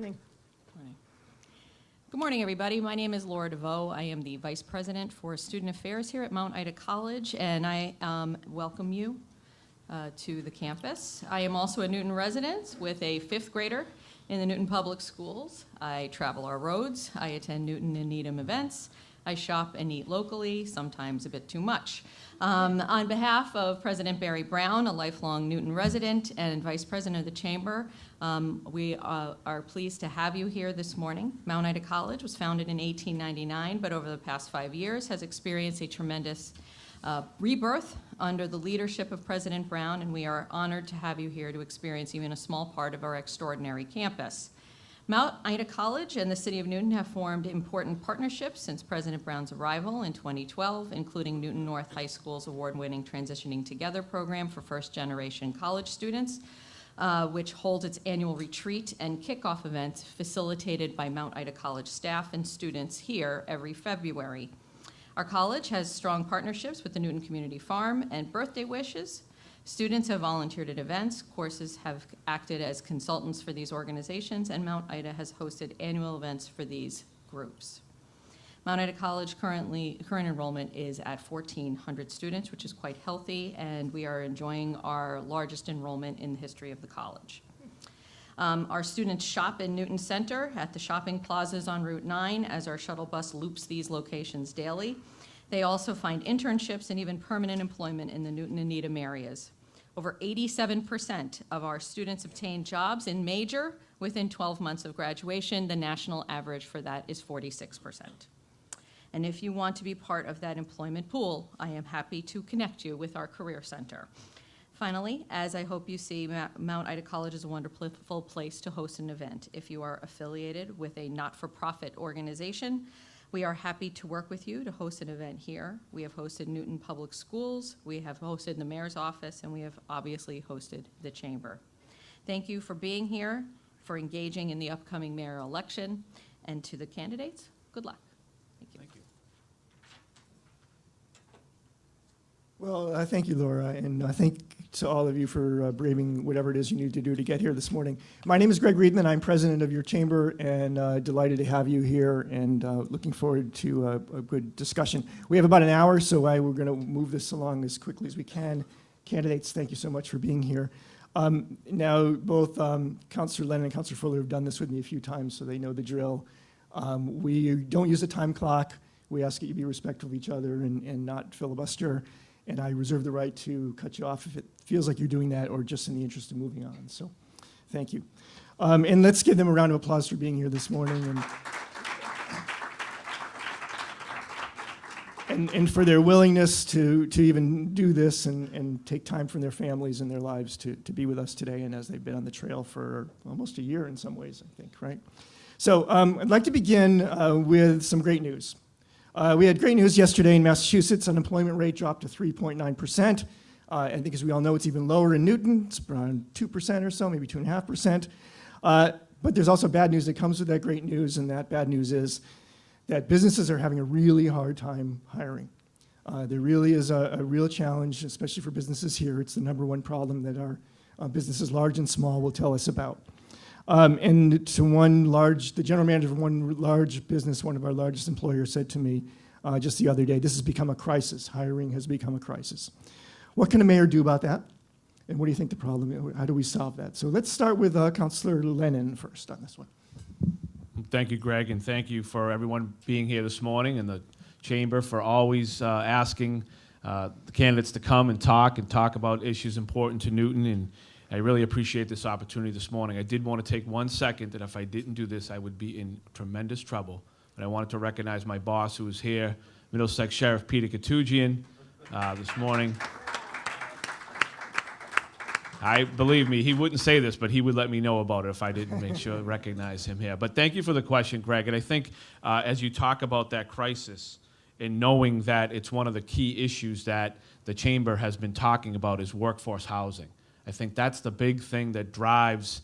Morning. Morning. Good morning, everybody. My name is Laura DeVoe. I am the Vice President for Student Affairs here at Mount Ida College, and I welcome you to the campus. I am also a Newton resident with a fifth grader in the Newton Public Schools. I travel our roads. I attend Newton-Needham events. I shop and eat locally, sometimes a bit too much. On behalf of President Barry Brown, a lifelong Newton resident and Vice President of the Chamber, we are pleased to have you here this morning. Mount Ida College was founded in 1899, but over the past 5 years has experienced a tremendous rebirth under the leadership of President Brown, and we are honored to have you here to experience even a small part of our extraordinary campus. Mount Ida College and the City of Newton have formed important partnerships since President Brown's arrival in 2012, including Newton North High School's award-winning Transitioning Together program for first-generation college students, which holds its annual retreat and kickoff events facilitated by Mount Ida College staff and students here every February. Our college has strong partnerships with the Newton Community Farm and Birthday Wishes. Students have volunteered at events, courses have acted as consultants for these organizations, and Mount Ida has hosted annual events for these groups. Mount Ida College current enrollment is at 1,400 students, which is quite healthy, and we are enjoying our largest enrollment in the history of the college. Our students shop in Newton Center at the shopping plazas on Route 9 as our shuttle bus loops these locations daily. They also find internships and even permanent employment in the Newton-Needham areas. Over 87% of our students obtain jobs in major within 12 months of graduation. The national average for that is 46%. And if you want to be part of that employment pool, I am happy to connect you with our Career Center. Finally, as I hope you see, Mount Ida College is a wonderful place to host an event. If you are affiliated with a not-for-profit organization, we are happy to work with you to host an event here. We have hosted Newton Public Schools, we have hosted the Mayor's Office, and we have obviously hosted the Chamber. Thank you for being here, for engaging in the upcoming mayoral election, and to the candidates, good luck. Thank you. Thank you. Well, thank you, Laura, and thank to all of you for braving whatever it is you need to do to get here this morning. My name is Greg Reibman. I'm president of your chamber, and delighted to have you here, and looking forward to a good discussion. We have about an hour, so we're going to move this along as quickly as we can. Candidates, thank you so much for being here. Now, both Councillor Lennon and Councillor Fuller have done this with me a few times, so they know the drill. We don't use a time clock. We ask that you be respectful of each other and not filibuster. And I reserve the right to cut you off if it feels like you're doing that or just in the interest of moving on. So thank you. And let's give them a round of applause for being here this morning and for their willingness to even do this and take time from their families and their lives to be with us today, and as they've been on the trail for almost a year in some ways, I think, right? So I'd like to begin with some great news. We had great news yesterday in Massachusetts. Unemployment rate dropped to 3.9%. I think, as we all know, it's even lower in Newton. It's around 2% or so, maybe 2.5%. But there's also bad news that comes with that great news, and that bad news is that businesses are having a really hard time hiring. There really is a real challenge, especially for businesses here. It's the number one problem that our businesses, large and small, will tell us about. And to the general manager of one large business, one of our largest employers, said to me just the other day, this has become a crisis. Hiring has become a crisis. What can a mayor do about that? And what do you think the problem is? How do we solve that? So let's start with Councillor Lennon first on this one. Thank you, Greg, and thank you for everyone being here this morning, and the Chamber for always asking the candidates to come and talk about issues important to Newton. And I really appreciate this opportunity this morning. I did want to take 1 second that if I didn't do this, I would be in tremendous trouble. But I wanted to recognize my boss who is here, Middlesex Sheriff Peter Katugian, this morning. Believe me, he wouldn't say this, but he would let me know about it if I didn't make sure to recognize him here. But thank you for the question, Greg. And I think as you talk about that crisis and knowing that it's one of the key issues that the Chamber has been talking about is workforce housing. I think that's the big thing that drives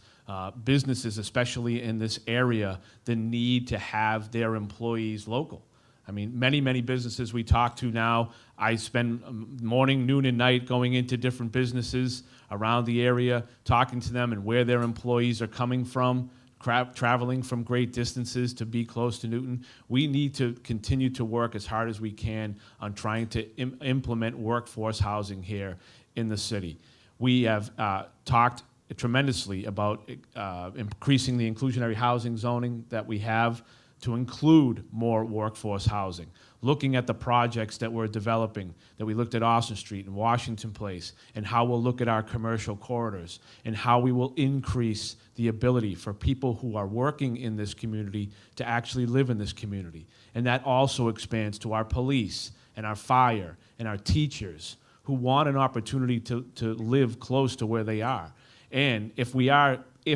businesses, especially in this area, the need to have their employees local. I mean, many, many businesses we talk to now, I spend morning, noon, and night going into different businesses around the area, talking to them and where their employees are coming from, traveling from great distances to be close to Newton. We need to continue to work as hard as we can on trying to implement workforce housing here in the city. We have talked tremendously about increasing the inclusionary housing zoning that we have to include more workforce housing. Looking at the projects that we're developing, that we looked at Austin Street and Washington Place, and how we'll look at our commercial corridors, and how we will increase the ability for people who are working in this community to actually live in this community. And that also expands to our police and our fire and our teachers who want an opportunity to live close to where they are. And if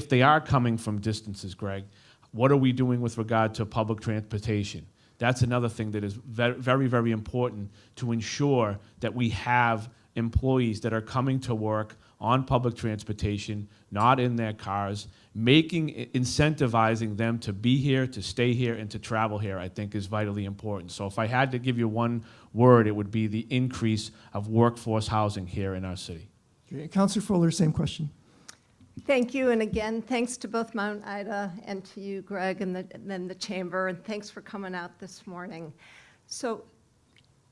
they are coming from distances, Greg, what are we doing with regard to public transportation? That's another thing that is very, very important to ensure that we have employees that are coming to work on public transportation, not in their cars, incentivizing them to be here, to stay here, and to travel here, I think is vitally important. So if I had to give you one word, it would be the increase of workforce housing here in our city. Okay. Councilor Fuller, same question. Thank you, and again, thanks to both Mount Ida and to you, Greg, and then the Chamber, and thanks for coming out this morning. So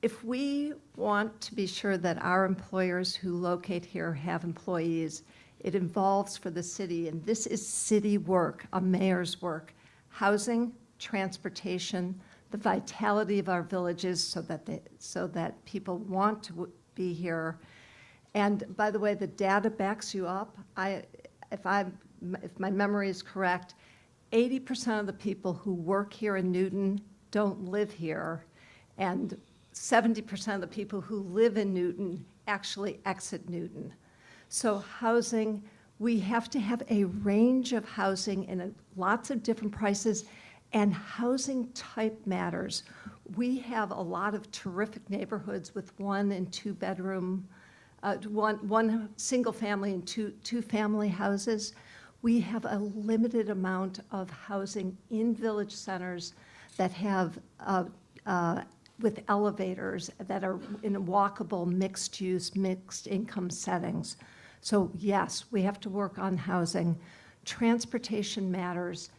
if we want to be sure that our employers who locate here have employees, it involves for the city, and this is city work, a mayor's work, housing, transportation, the vitality of our villages so that people want to be here. And by the way, the data backs you up. If my memory is correct, 80% of the people who work here in Newton don't live here, and 70% of the people who live in Newton actually exit Newton. So housing, we have to have a range of housing in lots of different prices, and housing type matters. We have a lot of terrific neighborhoods with 1 and 2 bedroom, one single family and two family houses. We have a limited amount of housing in village centers that have with elevators that are in walkable, mixed use, mixed income settings. So yes, we have to work on housing. Transportation matters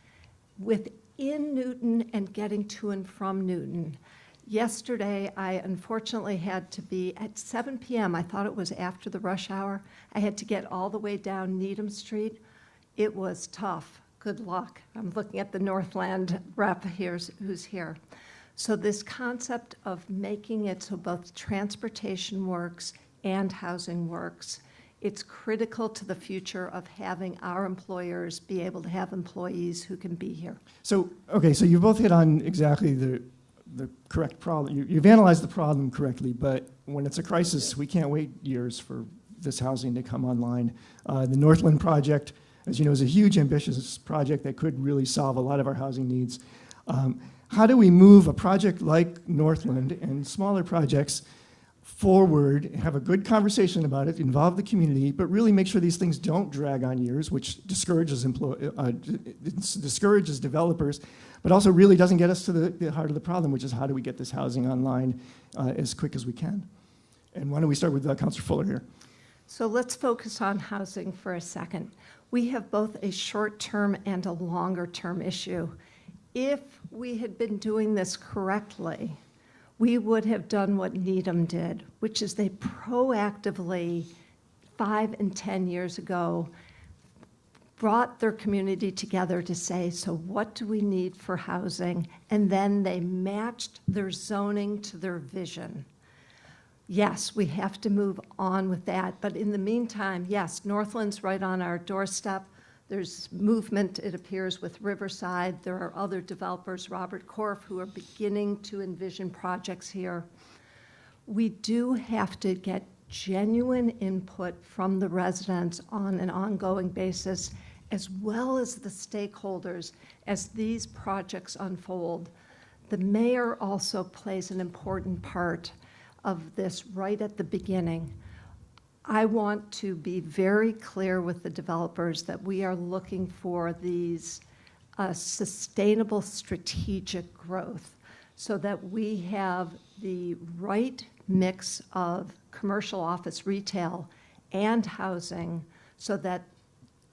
within Newton and getting to and from Newton. Yesterday, I unfortunately had to be at 7 p.m. I thought it was after the rush hour. I had to get all the way down Needham Street. It was tough. Good luck. I'm looking at the Northland rep here, who's here. So this concept of making it so both transportation works and housing works, it's critical to the future of having our employers be able to have employees who can be here. So, okay, so you both hit on exactly the correct problem. You've analyzed the problem correctly, but when it's a crisis, we can't wait years for this housing to come online. The Northland project, as you know, is a huge, ambitious project that could really solve a lot of our housing needs. How do we move a project like Northland and smaller projects forward, have a good conversation about it, involve the community, but really make sure these things don't drag on years, which discourages developers, but also really doesn't get us to the heart of the problem, which is how do we get this housing online as quick as we can? And why don't we start with Councilor Fuller here? So let's focus on housing for a second. We have both a short-term and a longer-term issue. If we had been doing this correctly, we would have done what Needham did, which is they proactively, 5 and 10 years ago, brought their community together to say, so what do we need for housing? And then they matched their zoning to their vision. Yes, we have to move on with that, but in the meantime, yes, Northland's right on our doorstep. There's movement, it appears, with Riverside. There are other developers, Robert Korf, who are beginning to envision projects here. We do have to get genuine input from the residents on an ongoing basis, as well as the stakeholders as these projects unfold. The mayor also plays an important part of this right at the beginning. I want to be very clear with the developers that we are looking for these sustainable strategic growth so that we have the right mix of commercial office retail and housing so that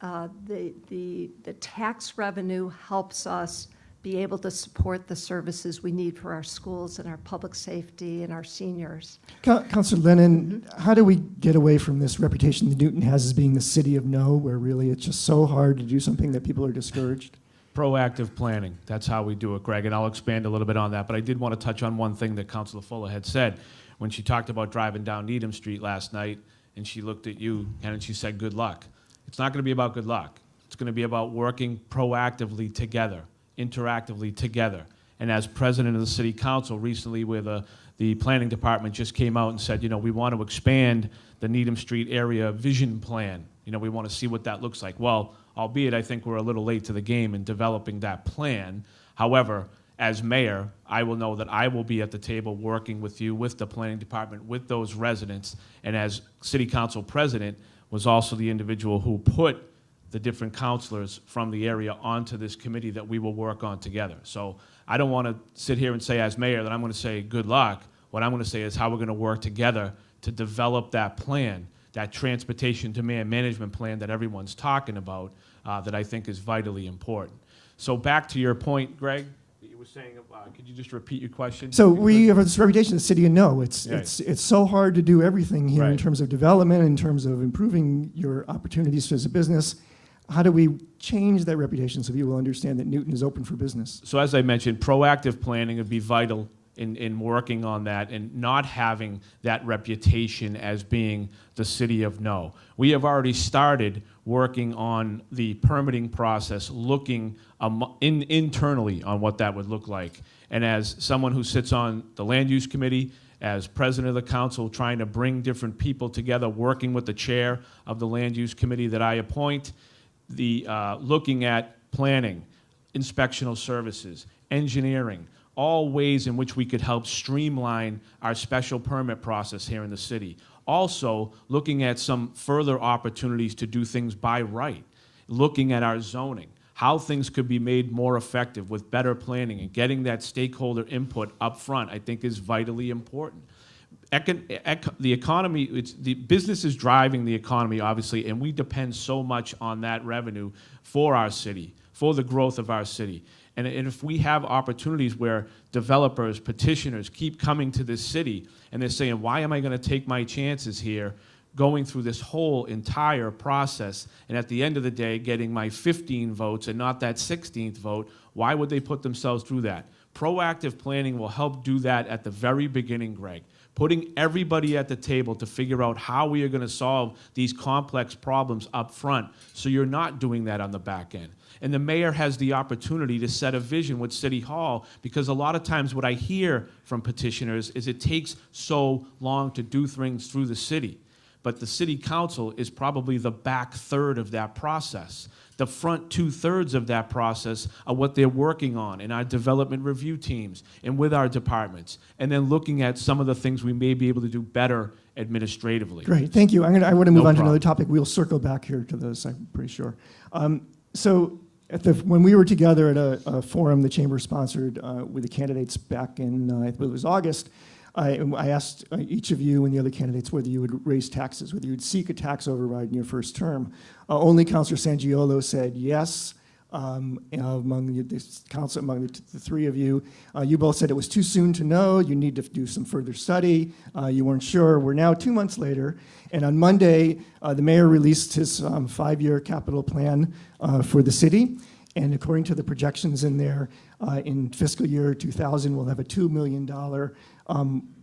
the tax revenue helps us be able to support the services we need for our schools and our public safety and our seniors. Councilor Lennon, how do we get away from this reputation that Newton has as being the city of no, where really it's just so hard to do something that people are discouraged? Proactive planning. That's how we do it, Greg, and I'll expand a little bit on that. But I did want to touch on one thing that Councilor Fuller had said when she talked about driving down Needham Street last night, and she looked at you and she said, good luck. It's not going to be about good luck. It's going to be about working proactively together, interactively together. And as president of the city council recently, where the planning department just came out and said, we want to expand the Needham Street area vision plan. We want to see what that looks like. Well, albeit I think we're a little late to the game in developing that plan. However, as mayor, I will know that I will be at the table working with you, with the planning department, with those residents. And as city council president, was also the individual who put the different counselors from the area onto this committee that we will work on together. So I don't want to sit here and say as mayor that I'm going to say good luck. What I'm going to say is how we're going to work together to develop that plan, that transportation demand management plan that everyone's talking about, that I think is vitally important. So back to your point, Greg, that you were saying, could you just repeat your question? So we have this reputation as the city of no. It's Right. it's so hard to do everything here in Right. terms of development, in terms of improving your opportunities as a business. How do we change that reputation so people understand that Newton is open for business? So as I mentioned, proactive planning would be vital in working on that and not having that reputation as being the city of no. We have already started working on the permitting process, looking internally on what that would look like. And as someone who sits on the land use committee, as president of the council, trying to bring different people together, working with the chair of the land use committee that I appoint, looking at planning, inspectional services, engineering, all ways in which we could help streamline our special permit process here in the city. Also, looking at some further opportunities to do things by right, looking at our zoning, how things could be made more effective with better planning and getting that stakeholder input up front, I think is vitally important. The economy, the business is driving the economy, obviously, and we depend so much on that revenue for our city, for the growth of our city. And if we have opportunities where developers, petitioners keep coming to this city and they're saying, why am I going to take my chances here going through this whole entire process and at the end of the day getting my 15 votes and not that 16th vote, why would they put themselves through that? Proactive planning will help do that at the very beginning, Greg. Putting everybody at the table to figure out how we are going to solve these complex problems up front so you're not doing that on the back end. And the mayor has the opportunity to set a vision with City Hall, because a lot of times what I hear from petitioners is it takes so long to do things through the city. But the city council is probably the back third of that process. The front 2/3 of that process are what they're working on in our development review teams and with our departments, and then looking at some of the things we may be able to do better administratively. Great, thank you. I want to move No on to another problem. topic. We'll circle back here to this, I'm pretty sure. So when we were together at a forum the chamber sponsored with the candidates back in, I believe it was August, I asked each of you and the other candidates whether you would raise taxes, whether you would seek a tax override in your first term. Only Councilor Sangiolo said yes. Among the three of you, you both said it was too soon to know. You need to do some further study. You weren't sure. We're now 2 months later, and on Monday, the mayor released his 5-year capital plan for the city. And according to the projections in there, in fiscal year 2000, we'll have a $2 million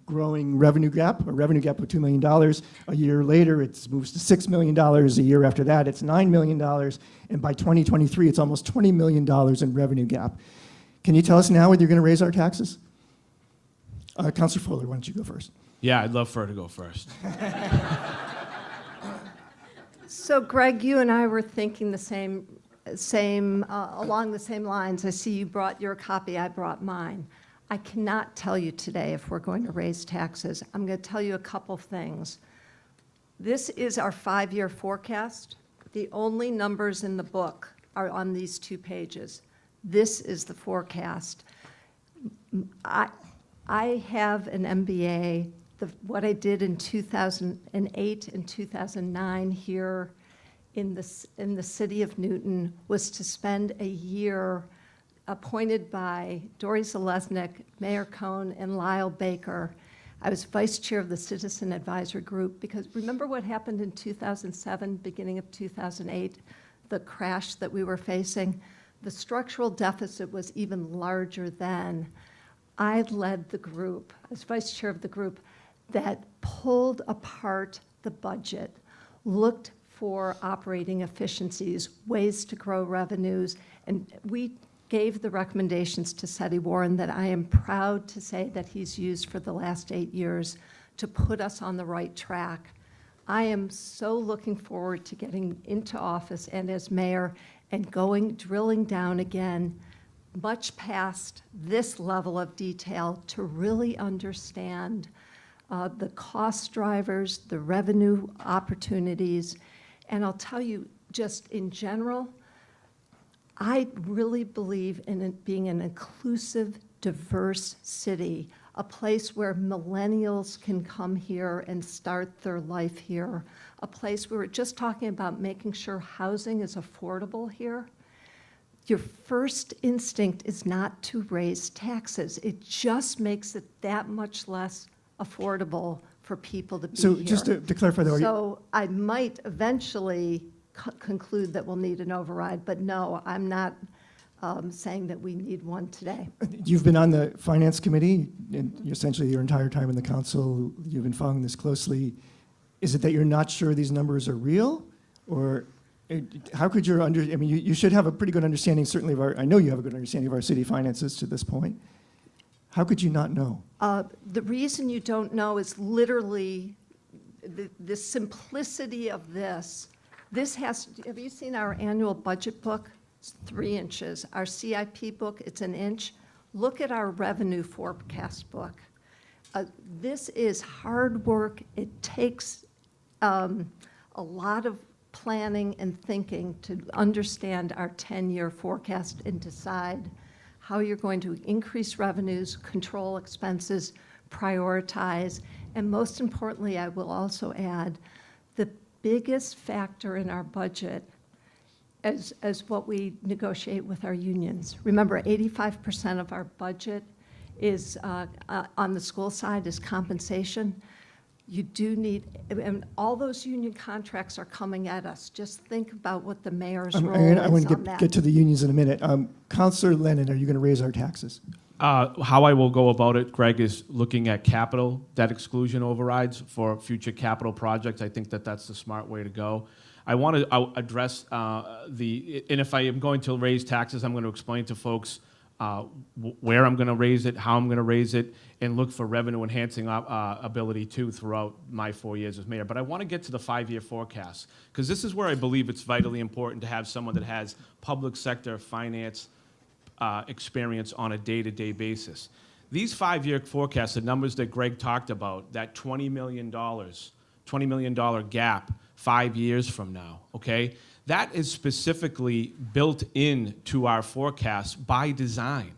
growing revenue gap of $2 million. A year later, it moves to $6 million. A year after that, it's $9 million. And by 2023, it's almost $20 million in revenue gap. Can you tell us now whether you're going to raise our taxes? Councilor Fuller, why don't you go first? Yeah, I'd love for her to go first. So Greg, you and I were thinking the same along the same lines. I see you brought your copy, I brought mine. I cannot tell you today if we're going to raise taxes. I'm going to tell you a couple things. This is our 5-year forecast. The only numbers in the book are on these 2 pages. This is the forecast. I have an MBA. What I did in 2008 and 2009 here in the city of Newton was to spend a year appointed by Dory Zalesnik, Mayor Cohn, and Lyle Baker. I was vice chair of the Citizen Advisory Group because remember what happened in 2007, beginning of 2008, the crash that we were facing? The structural deficit was even larger then. I led the group, as vice chair of the group, that pulled apart the budget, looked for operating efficiencies, ways to grow revenues, and we gave the recommendations to Seti Warren that I am proud to say that he's used for the last 8 years to put us on the right track. I am so looking forward to getting into office and as mayor and drilling down again much past this level of detail to really understand the cost drivers, the revenue opportunities. And I'll tell you, just in general, I really believe in it being an inclusive, diverse city, a place where millennials can come here and start their life here, a place where we're just talking about making sure housing is affordable here. Your first instinct is not to raise taxes. It just makes it that much less affordable for people to be So here. just to clarify, though, So I might eventually conclude that we'll need an override, but no, I'm not saying that we need one today. you've been on the finance committee, and essentially your entire time in the council, you've been following this closely. Is it that you're not sure these numbers are real? Or how could you you should have a pretty good understanding, certainly I know you have a good understanding of our city finances to this point. How could you not know? The reason you don't know is literally the simplicity of this. Have you seen our annual budget book? It's 3 inches. Our CIP book, it's 1 inch. Look at our revenue forecast book. This is hard work. It takes a lot of planning and thinking to understand our 10-year forecast and decide how you're going to increase revenues, control expenses, prioritize, and most importantly, I will also add, the biggest factor in our budget as what we negotiate with our unions. Remember, 85% of our budget is on the school side is compensation. You do need, and all those union contracts are coming at us. Just think about what the mayor's role is I want on to that. get to the unions in a minute. Councilor Lennon, are you going to raise our taxes? How I will go about it, Greg, is looking at capital debt exclusion overrides for future capital projects. I think that that's the smart way to go. I want to address and if I am going to raise taxes, I'm going to explain to folks where I'm going to raise it, how I'm going to raise it, and look for revenue enhancing ability too throughout my 4 years as mayor. But I want to get to the 5-year forecast because this is where I believe it's vitally important to have someone that has public sector finance experience on a day-to-day basis. These 5-year forecasts, the numbers that Greg talked about, that $20 million gap 5 years from now, okay? That is specifically built into our forecast by design.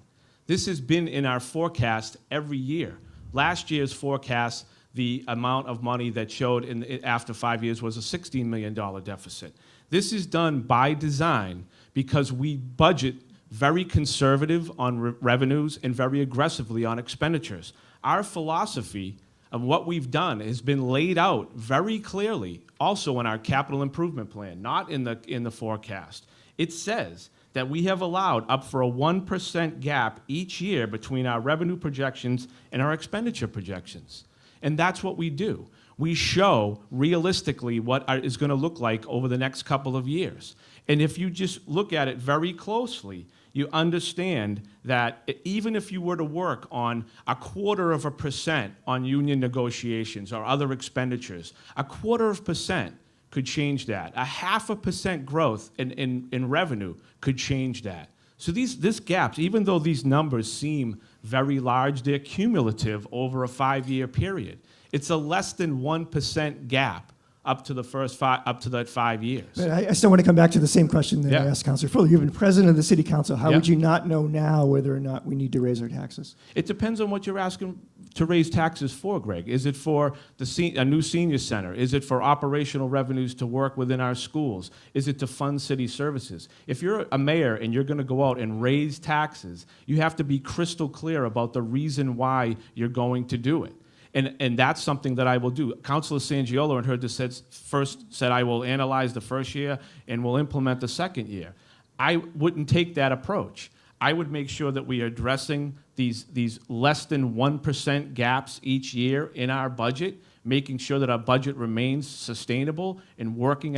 This has been in our forecast every year. Last year's forecast, the amount of money that showed after 5 years was a $16 million deficit. This is done by design because we budget very conservative on revenues and very aggressively on expenditures. Our philosophy of what we've done has been laid out very clearly also in our capital improvement plan, not in the forecast. It says that we have allowed up for a 1% gap each year between our revenue projections and our expenditure projections. And that's what we do. We show realistically what is going to look like over the next couple of years. And if you just look at it very closely, you understand that even if you were to work on 0.25% on union negotiations or other expenditures, 0.25% could change that. 0.5% growth in revenue could change that. So this gaps, even though these numbers seem very large, they're cumulative over a 5-year period. It's a less than 1% gap up to that 5 years. But I still want to come back to the same question that I asked Councilor Fuller. You've been president of the city council. How would you not know now whether or not we need to raise our taxes? It depends on what you're asking to raise taxes for, Greg? Is it for a new senior center? Is it for operational revenues to work within our schools? Is it to fund city services? If you're a mayor and you're going to go out and raise taxes, you have to be crystal clear about the reason why you're going to do it. And that's something that I will do. Councilor Sangiolo in her dissent first said, I will analyze the first year and will implement the second year. I wouldn't take that approach. I would make sure that we are addressing these less than 1% gaps each year in our budget, making sure that our budget remains sustainable and working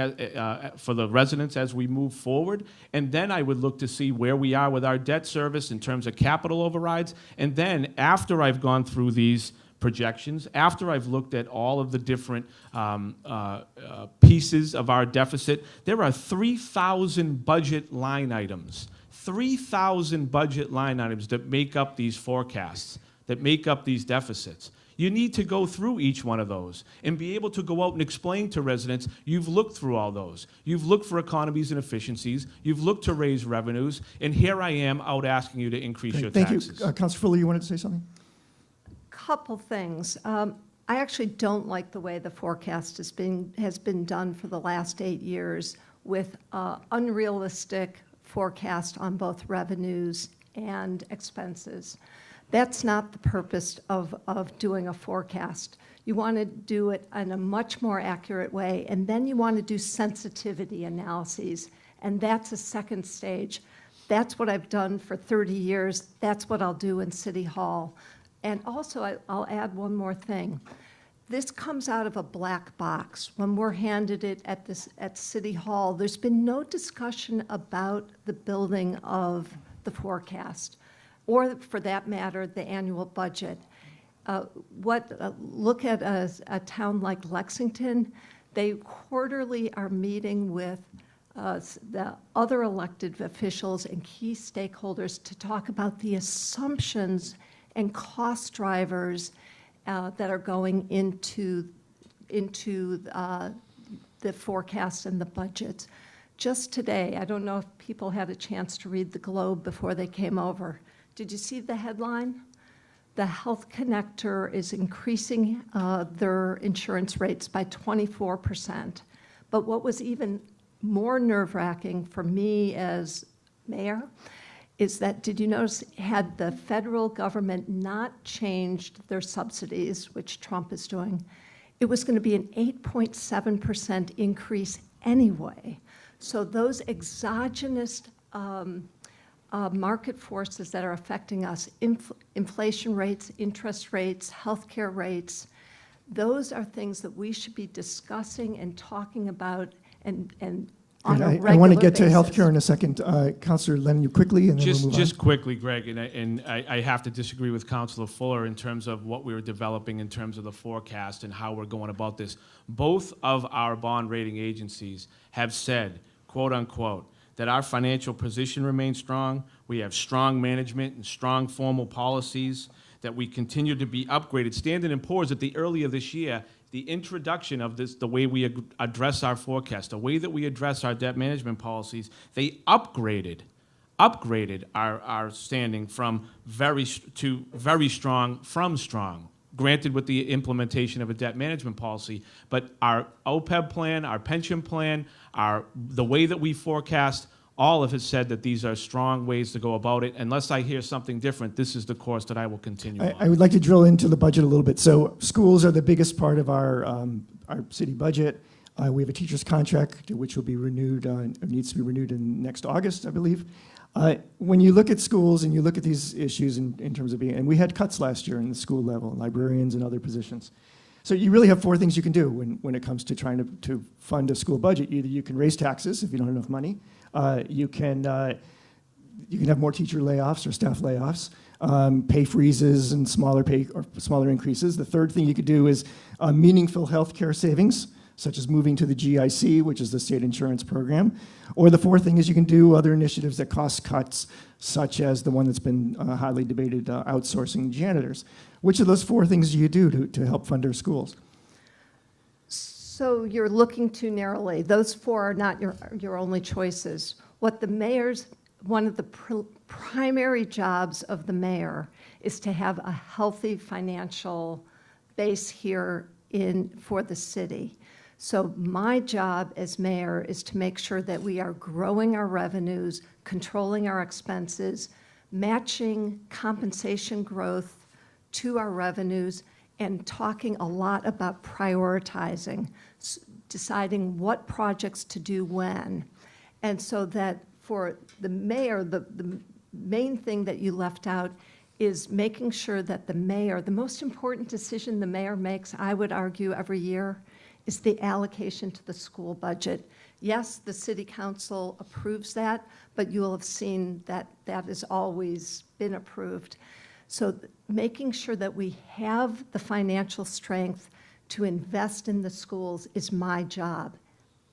for the residents as we move forward. And then I would look to see where we are with our debt service in terms of capital overrides. And then after I've gone through these projections, after I've looked at all of the different pieces of our deficit, there are 3,000 budget line items. 3,000 budget line items that make up these forecasts, that make up these deficits. You need to go through each one of those and be able to go out and explain to residents, you've looked through all those. You've looked for economies and efficiencies. You've looked to raise revenues. And here I am out asking you to increase your taxes. Thank you. Councilor Fuller, you wanted to say something? Couple things. I actually don't like the way the forecast has been done for the last 8 years with unrealistic forecast on both revenues and expenses. That's not the purpose of doing a forecast. You want to do it in a much more accurate way, and then you want to do sensitivity analyses, and that's a second stage. That's what I've done for 30 years. That's what I'll do in City Hall. And also, I'll add one more thing. This comes out of a black box. When we're handed it at City Hall, there's been no discussion about the building of the forecast, or for that matter, the annual budget. Look at a town like Lexington. They quarterly are meeting with the other elected officials and key stakeholders to talk about the assumptions and cost drivers that are going into the forecast and the budget. Just today, I don't know if people had a chance to read the Globe before they came over. Did you see the headline? The Health Connector is increasing their insurance rates by 24%. But what was even more nerve-wracking for me as mayor is that, did you notice, had the federal government not changed their subsidies, which Trump is doing, it was going to be an 8.7% increase anyway. So those exogenous market forces that are affecting us, inflation rates, interest rates, healthcare rates, those are things that we should be discussing and talking about and on a regular I want to get basis. to healthcare in a second. Councilor Lennon, you quickly, and then we'll move Just on. quickly, Greg, and I have to disagree with Councilor Fuller in terms of what we were developing in terms of the forecast and how we're going about this. Both of our bond rating agencies have said, quote unquote, that our financial position remains strong, we have strong management and strong formal policies, that we continue to be upgraded. Standard & Poor's at the earlier this year, the introduction of this, the way we address our forecast, the way that we address our debt management policies, they upgraded our standing from very strong from strong. Granted, with the implementation of a debt management policy, but our OPEB plan, our pension plan, the way that we forecast, all of it said that these are strong ways to go about it. Unless I hear something different, this is the course that I will continue on. I would like to drill into the budget a little bit. So schools are the biggest part of our city budget. We have a teacher's contract, which will be renewed, or needs to be renewed in next August, I believe. When you look at schools and you look at these issues in terms of being, and we had cuts last year in the school level, librarians and other positions. So you really have four things you can do when it comes to trying to fund a school budget. Either you can raise taxes if you don't have enough money. You can have more teacher layoffs or staff layoffs, pay freezes and smaller increases. The third thing you could do is meaningful health care savings, such as moving to the GIC, which is the state insurance program. Or the fourth thing is you can do other initiatives that cost cuts, such as the one that's been highly debated, outsourcing janitors. Which of those four things do you do to help fund our schools? So you're looking too narrowly. Those four are not your only choices. What the mayor's, one of the primary jobs of the mayor is to have a healthy financial base here for the city. So my job as mayor is to make sure that we are growing our revenues, controlling our expenses, matching compensation growth to our revenues, and talking a lot about prioritizing, deciding what projects to do when. And so that for the mayor, the main thing that you left out is making sure that the mayor, the most important decision the mayor makes, I would argue, every year, is the allocation to the school budget. Yes, the city council approves that, but you will have seen that that has always been approved. So making sure that we have the financial strength to invest in the schools is my job.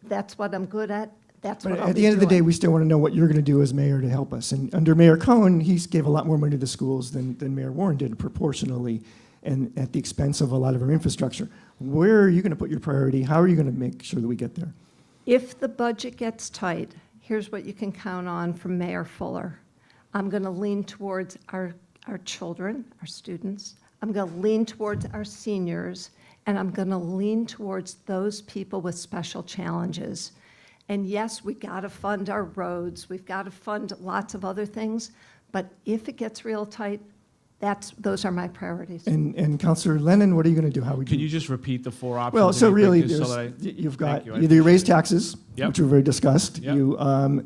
That's what I'm good at. That's what But I'll be at the end of the day, doing. we still want to know what you're going to do as mayor to help us. And under Mayor Cohen, he gave a lot more money to the schools than Mayor Warren did proportionally, and at the expense of a lot of our infrastructure. Where are you going to put your priority? How are you going to make sure that we get there? If the budget gets tight, here's what you can count on from Mayor Fuller. I'm going to lean towards our children, our students. I'm going to lean towards our seniors, and I'm going to lean towards those people with special challenges. And yes, we got to fund our roads. We've got to fund lots of other things. But if it gets real tight, those are my priorities. And Councilor Lennon, what are you going to do? How would Can you just repeat the four options? Well, so really really, quick, just so that you've got Thank you, I either you raise appreciate it. taxes, Yep. which we've already discussed. Yep. You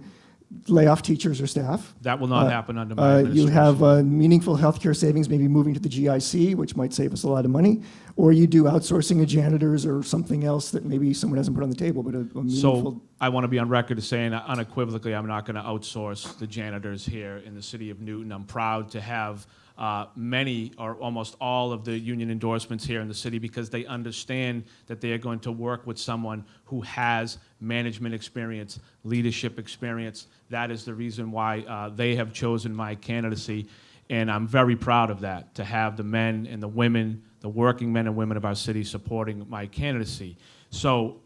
lay off teachers or staff. That will not happen under my You administration. have meaningful healthcare savings, maybe moving to the GIC, which might save us a lot of money. Or you do outsourcing of janitors or something else that maybe someone hasn't put on the table, but a meaningful. So I want to be on record as saying unequivocally, I'm not going to outsource the janitors here in the city of Newton. I'm proud to have many or almost all of the union endorsements here in the city because they understand that they are going to work with someone who has management experience, leadership experience. That is the reason why they have chosen my candidacy. And I'm very proud of that, to have the men and the women, the working men and women of our city supporting my candidacy. So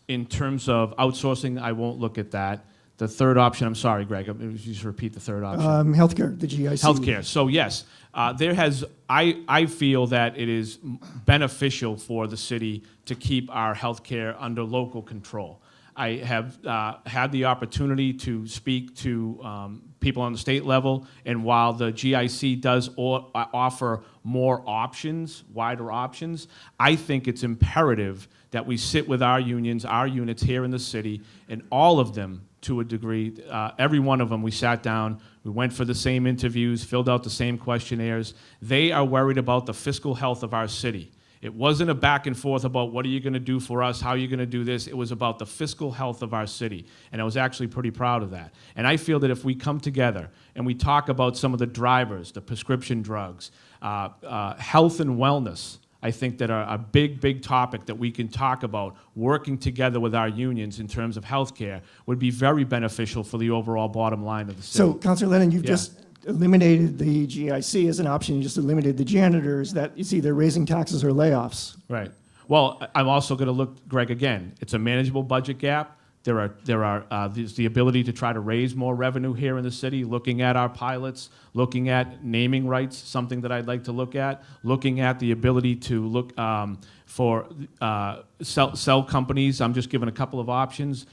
in terms of outsourcing, I won't look at that. The third option, I'm sorry, Greg, just repeat the third option. Healthcare, the GIC. Healthcare. So yes, I feel that it is beneficial for the city to keep our healthcare under local control. I have had the opportunity to speak to people on the state level, and while the GIC does offer more options, wider options, I think it's imperative that we sit with our unions, our units here in the city, and all of them to a degree. Every one of them, we sat down, we went for the same interviews, filled out the same questionnaires. They are worried about the fiscal health of our city. It wasn't a back and forth about what are you going to do for us, how are you going to do this. It was about the fiscal health of our city, and I was actually pretty proud of that. And I feel that if we come together and we talk about some of the drivers, the prescription drugs, health and wellness, I think that are a big, big topic that we can talk about, working together with our unions in terms of healthcare, would be very beneficial for the overall bottom line of the city. So, Councilor Lennon, you've Yeah. just eliminated the GIC as an option. You just eliminated the janitors. That it's either raising taxes or layoffs. Right. Well, I'm also going to look, Greg, again, it's a manageable budget gap. There's the ability to try to raise more revenue here in the city, looking at our pilots, looking at naming rights, something that I'd like to look at, looking at the ability to look for cell companies. I'm just giving a couple of options,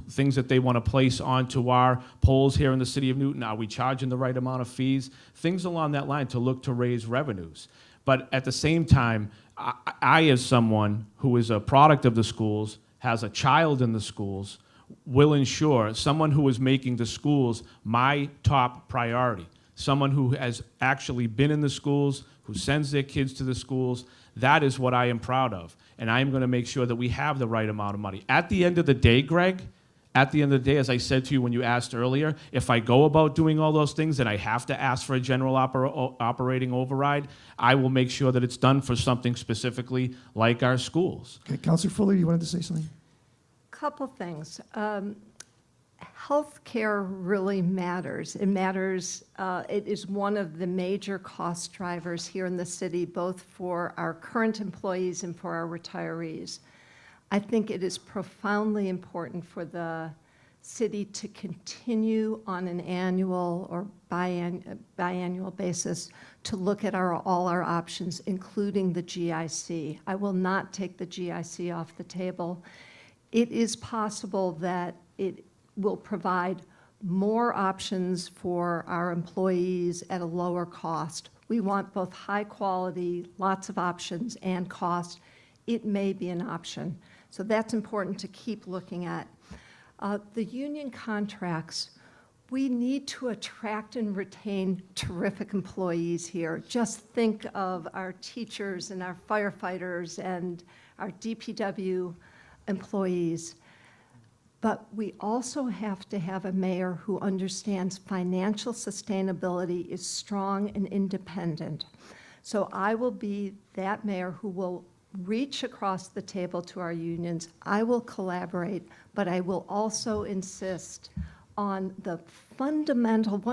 things that they want to place onto our polls here in the city of Newton. Are we charging the right amount of fees? Things along that line to look to raise revenues. But at the same time, I as someone who is a product of the schools, has a child in the schools, will ensure someone who is making the schools my top priority, someone who has actually been in the schools, who sends their kids to the schools. That is what I am proud of. And I am going to make sure that we have the right amount of money. At the end of the day, Greg, at the end of the day, as I said to you when you asked earlier, if I go about doing all those things and I have to ask for a general operating override, I will make sure that it's done for something specifically like our schools. Okay, Councilor Fuller, you wanted to say something? Couple things. Healthcare really matters. It matters. It is one of the major cost drivers here in the city, both for our current employees and for our retirees. I think it is profoundly important for the city to continue on an annual or biannual basis to look at all our options, including the GIC. I will not take the GIC off the table. It is possible that it will provide more options for our employees at a lower cost. We want both high quality, lots of options, and cost. It may be an option. So that's important to keep looking at. The union contracts, we need to attract and retain terrific employees here. Just think of our teachers and our firefighters and our DPW employees. But we also have to have a mayor who understands financial sustainability is strong and independent. So I will be that mayor who will reach across the table to our unions. I will collaborate, but I will also insist on one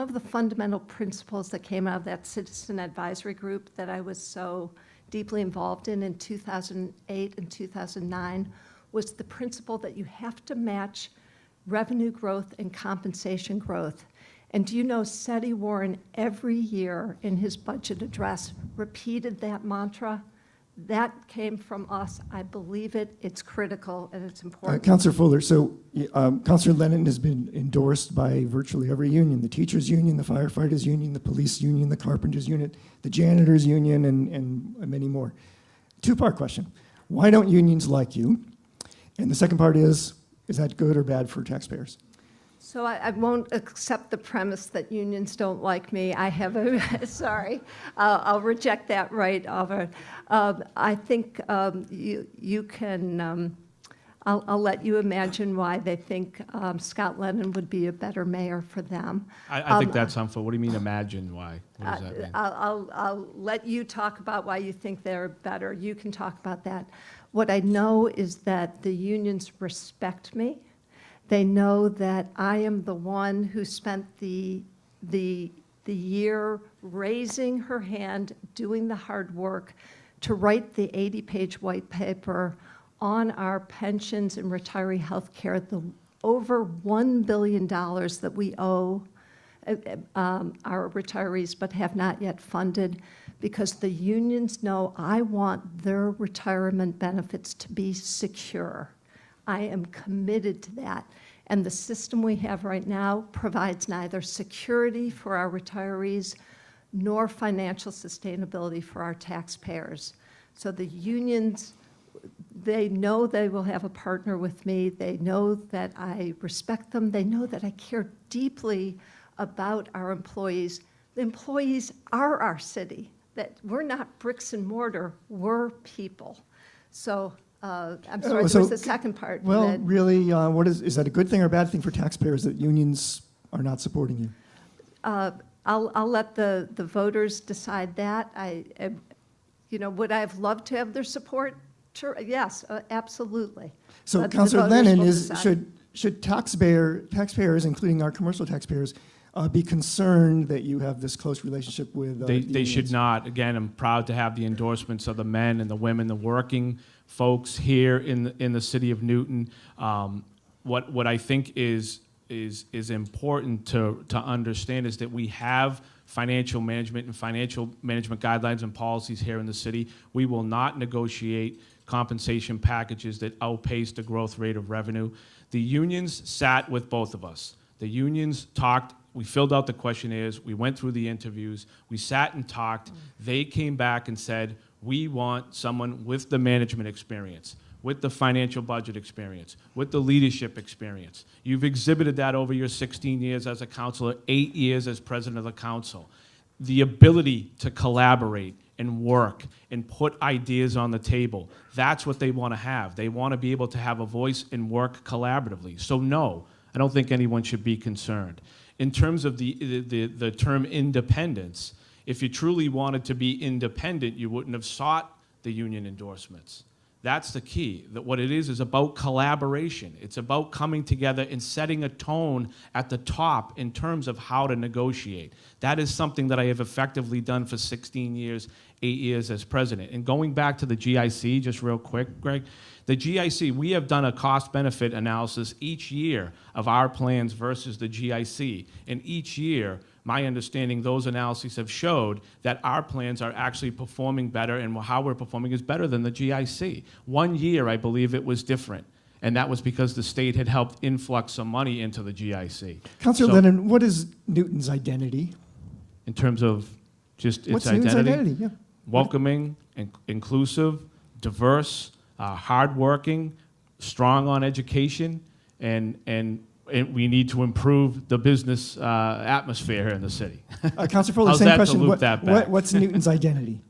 of the fundamental principles that came out of that citizen advisory group that I was so deeply involved in 2008 and 2009, was the principle that you have to match revenue growth and compensation growth. And do you know Seti Warren every year in his budget address repeated that mantra? That came from us. I believe it. It's critical and it's important. Councilor Fuller, so Councilor Lennon has been endorsed by virtually every union, the teachers union, the firefighters union, the police union, the carpenters union, the janitors union, and many more. Two-part question. Why don't unions like you? And the second part is that good or bad for taxpayers? So I won't accept the premise that unions don't like me. I have sorry, I'll reject that right over. I think you can, I'll let you imagine why they think Scott Lennon would be a better mayor for them. I think that's unfair. What do you mean imagine why? What does that mean? I'll let you talk about why you think they're better. You can talk about that. What I know is that the unions respect me. They know that I am the one who spent the year raising her hand, doing the hard work to write the 80-page white paper on our pensions and retiree health care, the over $1 billion that we owe our retirees but have not yet funded, because the unions know I want their retirement benefits to be secure. I am committed to that. And the system we have right now provides neither security for our retirees nor financial sustainability for our taxpayers. So the unions, they know they will have a partner with me. They know that I respect them. They know that I care deeply about our employees. The employees are our city, that we're not bricks and mortar, we're people. So I'm sorry, there was a second part. Well, really, is that a good thing or a bad thing for taxpayers that unions are not supporting you? I'll let the voters decide that. Would I have loved to have their support? Sure, yes, absolutely. So, But the Councilor voters Lennon, will decide. should taxpayers, including our commercial taxpayers, be concerned that you have this close relationship with They should not. Again, I'm proud to have the endorsements of the men and the women, the working folks here in the city of Newton. What I think is important to understand is that we have financial management and financial management guidelines and policies here in the city. We will not negotiate compensation packages that outpace the growth rate of revenue. The unions sat with both of us. The unions talked. We filled out the questionnaires, we went through the interviews, we sat and talked. They came back and said, we want someone with the management experience, with the financial budget experience, with the leadership experience. You've exhibited that over your 16 years as a councilor, 8 years as president of the council. The ability to collaborate and work and put ideas on the table, that's what they want to have. They want to be able to have a voice and work collaboratively. So no, I don't think anyone should be concerned. In terms of the term independence, if you truly wanted to be independent, you wouldn't have sought the union endorsements. That's the key. That what it is about collaboration. It's about coming together and setting a tone at the top in terms of how to negotiate. That is something that I have effectively done for 16 years, 8 years as president. And going back to the GIC, just real quick, Greg, the GIC, we have done a cost-benefit analysis each year of our plans versus the GIC. And each year, my understanding, those analyses have showed that our plans are actually performing better, and how we're performing is better than the GIC. 1 year, I believe it was different, and that was because the state had helped influx some money into the GIC. Councilor So, Lennon, what is Newton's identity? in terms of just its What's identity, Newton's identity? Yeah. welcoming, inclusive, diverse, hardworking, strong on education, and we need to improve the business atmosphere here in the city. Councilor Foley, How's same that to question. loop that back? What's Newton's identity?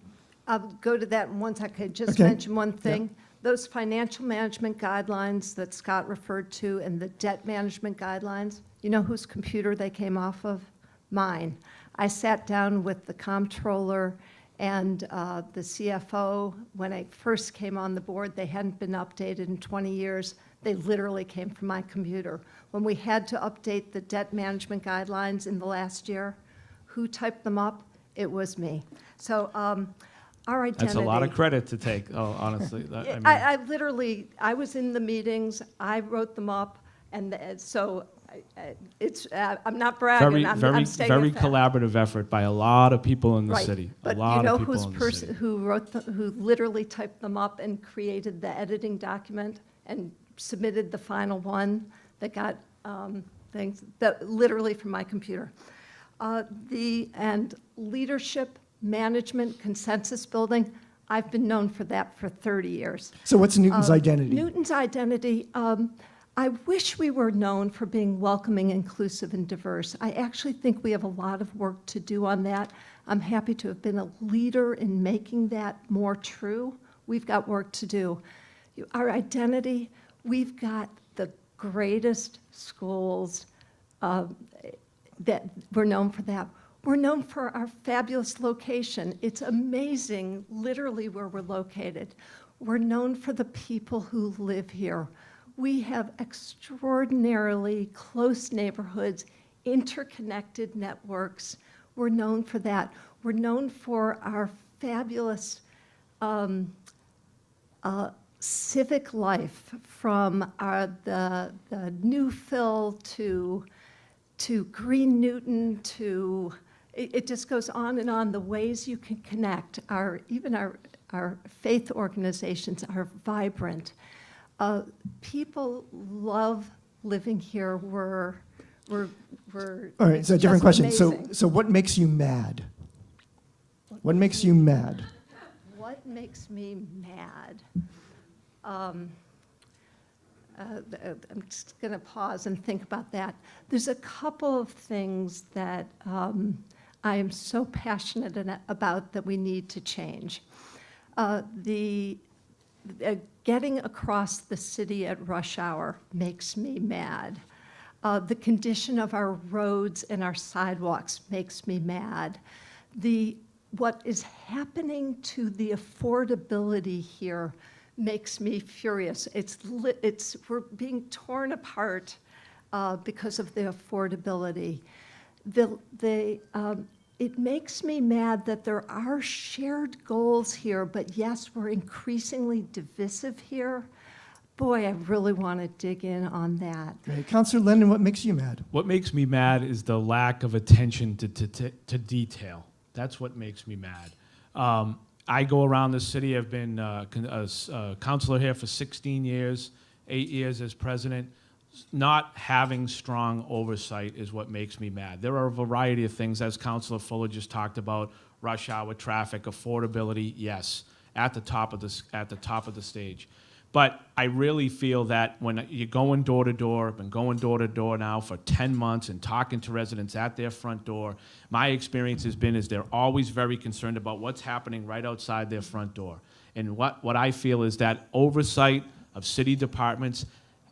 I'll go to that in one second. Just Okay. mention one thing. Those financial management guidelines that Scott referred to and the debt management guidelines, you know whose computer they came off of? Mine. I sat down with the comptroller and the CFO. When I first came on the board, they hadn't been updated in 20 years. They literally came from my computer. When we had to update the debt management guidelines in the last year, who typed them up? It was me. So our identity. That's a lot of credit to take, honestly. I mean, I literally, I was in the meetings, I wrote them up, and so it's, I'm not bragging, I'm stating very a fact. collaborative effort by a lot of people in the Right. city. But a lot you know of people whose in the person, city. who wrote, who literally typed them up and created the editing document and submitted the final one that got things, that literally from my computer. And leadership, management, consensus building, I've been known for that for 30 years. So what's Newton's identity? Newton's identity, I wish we were known for being welcoming, inclusive, and diverse. I actually think we have a lot of work to do on that. I'm happy to have been a leader in making that more true. We've got work to do. Our identity, we've got the greatest schools that we're known for that. We're known for our fabulous location. It's amazing, literally, where we're located. We're known for the people who live here. We have extraordinarily close neighborhoods, interconnected networks. We're known for that. We're known for our fabulous civic life, from the New Phil to Green Newton to, it just goes on and on, the ways you can connect. Even our faith organizations are vibrant. People love living here. We're All right, so a different just question. amazing. So what makes you mad? What makes you mad? What makes me mad? I'm just going to pause and think about that. There's a couple of things that I am so passionate about that we need to change. Getting across the city at rush hour makes me mad. The condition of our roads and our sidewalks makes me mad. What is happening to the affordability here makes me furious. We're being torn apart because of the affordability. It makes me mad that there are shared goals here, but yes, we're increasingly divisive here. Boy, I really want to dig in on that. Great. Councilor Lennon, what makes you mad? What makes me mad is the lack of attention to detail. That's what makes me mad. I go around the city. I've been a councilor here for 16 years, 8 years as president. Not having strong oversight is what makes me mad. There are a variety of things, as Councilor Fuller just talked about: rush hour traffic, affordability. Yes, at the top of the stage. But I really feel that when you're going door to door, I've been going door to door now for 10 months and talking to residents at their front door, my experience has been is they're always very concerned about what's happening right outside their front door. And what I feel is that oversight of city departments,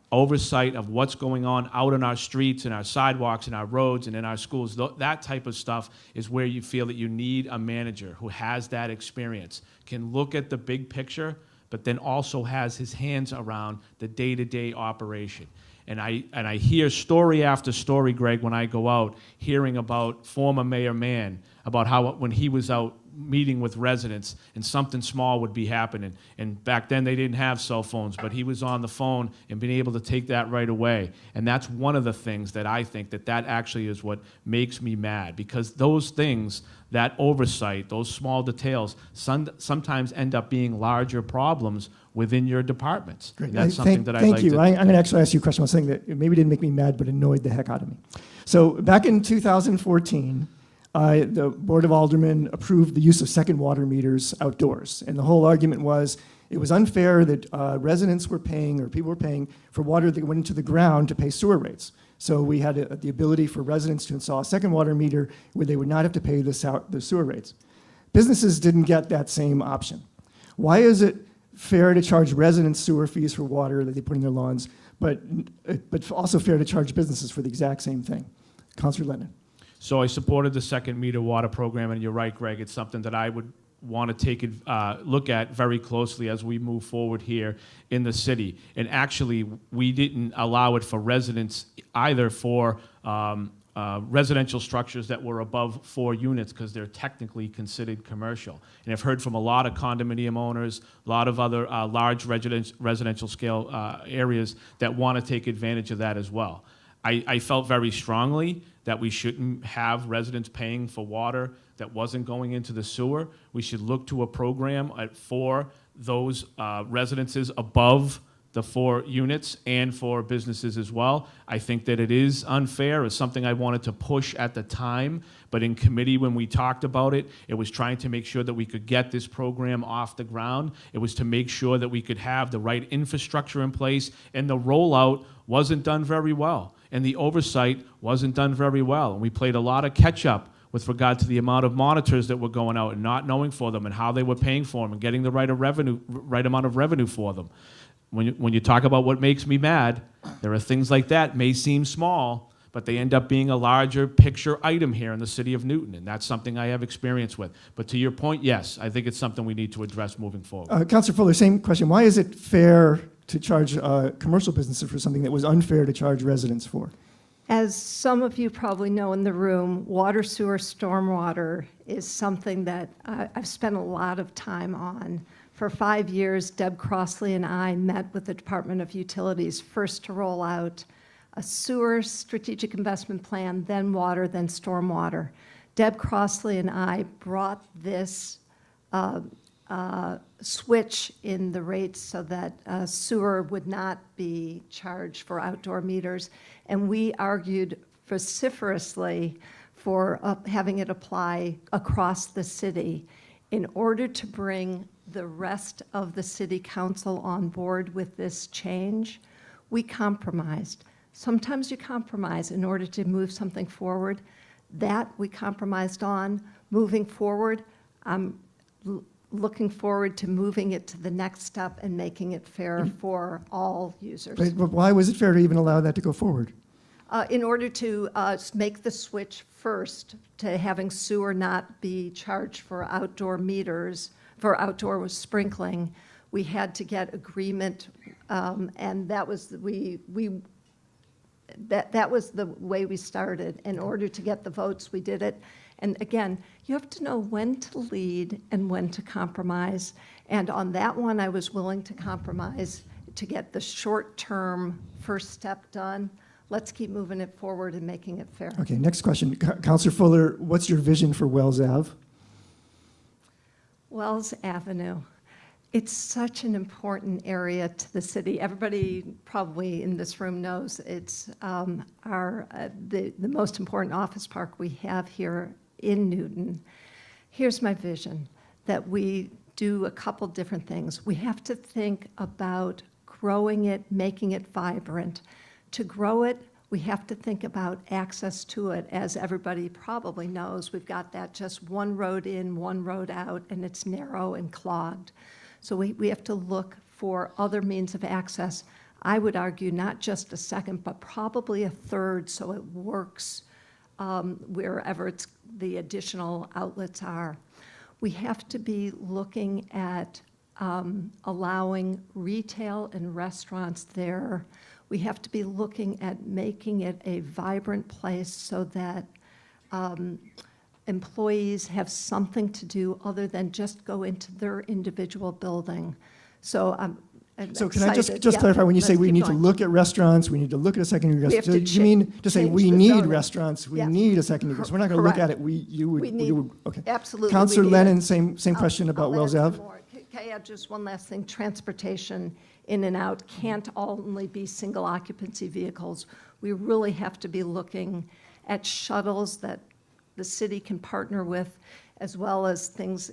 oversight of what's going on out on our streets and our sidewalks and our roads and in our schools, that type of stuff is where you feel that you need a manager who has that experience, can look at the big picture, but then also has his hands around the day-to-day operation. And I hear story after story, Greg, when I go out, hearing about former Mayor Mann, about how when he was out meeting with residents and something small would be happening. And back then they didn't have cell phones, but he was on the phone and being able to take that right away. And that's one of the things that I think that actually is what makes me mad, because those things, that oversight, those small details, sometimes end up being larger problems within your departments. Great. And that's something that I'd Thank like you. to... I'm going to actually ask you a question on something that maybe didn't make me mad, but annoyed the heck out of me. So back in 2014, the Board of Aldermen approved the use of second water meters outdoors. And the whole argument was it was unfair that residents were paying, or people were paying, for water that went into the ground to pay sewer rates. So we had the ability for residents to install a second water meter where they would not have to pay the sewer rates. Businesses didn't get that same option. Why is it fair to charge residents sewer fees for water that they put in their lawns, but also fair to charge businesses for the exact same thing? Councilor Lennon. So I supported the second meter water program, and you're right, Greg, it's something that I would want to take look at very closely as we move forward here in the city. And actually, we didn't allow it for residents either for residential structures that were above 4 units, because they're technically considered commercial. And I've heard from a lot of condominium owners, a lot of other large residential scale areas that want to take advantage of that as well. I felt very strongly that we shouldn't have residents paying for water that wasn't going into the sewer. We should look to a program for those residences above the 4 units and for businesses as well. I think that it is unfair. It's something I wanted to push at the time, but in committee when we talked about it, it was trying to make sure that we could get this program off the ground. It was to make sure that we could have the right infrastructure in place, and the rollout wasn't done very well, and the oversight wasn't done very well. And we played a lot of catch up with regard to the amount of monitors that were going out and not knowing for them and how they were paying for them and getting the right amount of revenue for them. When you talk about what makes me mad, there are things like that may seem small, but they end up being a larger picture item here in the city of Newton, and that's something I have experience with. But to your point, yes, I think it's something we need to address moving forward. Councilor Fuller, same question. Why is it fair to charge commercial businesses for something that was unfair to charge residents for? As some of you probably know in the room, water, sewer, stormwater is something that I've spent a lot of time on. For 5 years, Deb Crossley and I met with the Department of Utilities, first to roll out a sewer strategic investment plan, then water, then stormwater. Deb Crossley and I brought this switch in the rates so that sewer would not be charged for outdoor meters, and we argued vociferously for having it apply across the city. In order to bring the rest of the city council on board with this change, we compromised. Sometimes you compromise in order to move something forward. That we compromised on. Moving forward, I'm looking forward to moving it to the next step and making it fair for all users. But why was it fair to even allow that to go forward? In order to make the switch first to having sewer not be charged for outdoor meters, for outdoor sprinkling, we had to get agreement, and that was that was the way we started. In order to get the votes, we did it. And again, you have to know when to lead and when to compromise. And on that one, I was willing to compromise to get the short-term first step done. Let's keep moving it forward and making it fair. Okay, next question. Councilor Fuller, what's your vision for Wells Ave? Wells Avenue. It's such an important area to the city. Everybody probably in this room knows it's the most important office park we have here in Newton. Here's my vision, that we do a couple different things. We have to think about growing it, making it vibrant. To grow it, we have to think about access to it. As everybody probably knows, we've got that just one road in, one road out, and it's narrow and clogged. So we have to look for other means of access. I would argue not just a second, but probably a third, so it works wherever the additional outlets are. We have to be looking at allowing retail and restaurants there. We have to be looking at making it a vibrant place so that employees have something to do other than just go into their individual building. So I'm So can I just excited. Yeah, clarify, when you say let's we keep need to going. look at restaurants, we need to look at a secondary We have restaurant, to do you mean to say change we the need zoning. restaurants, we Yeah. need a secondary restaurant? We're not going to look at Correct. it, you would, We need- okay. Absolutely. we Counselor need it. Lennon, same question about I'll Wells add Ave? some more. Can I add just one last thing? Transportation in and out can't only be single occupancy vehicles. We really have to be looking at shuttles that the city can partner with, as well as things,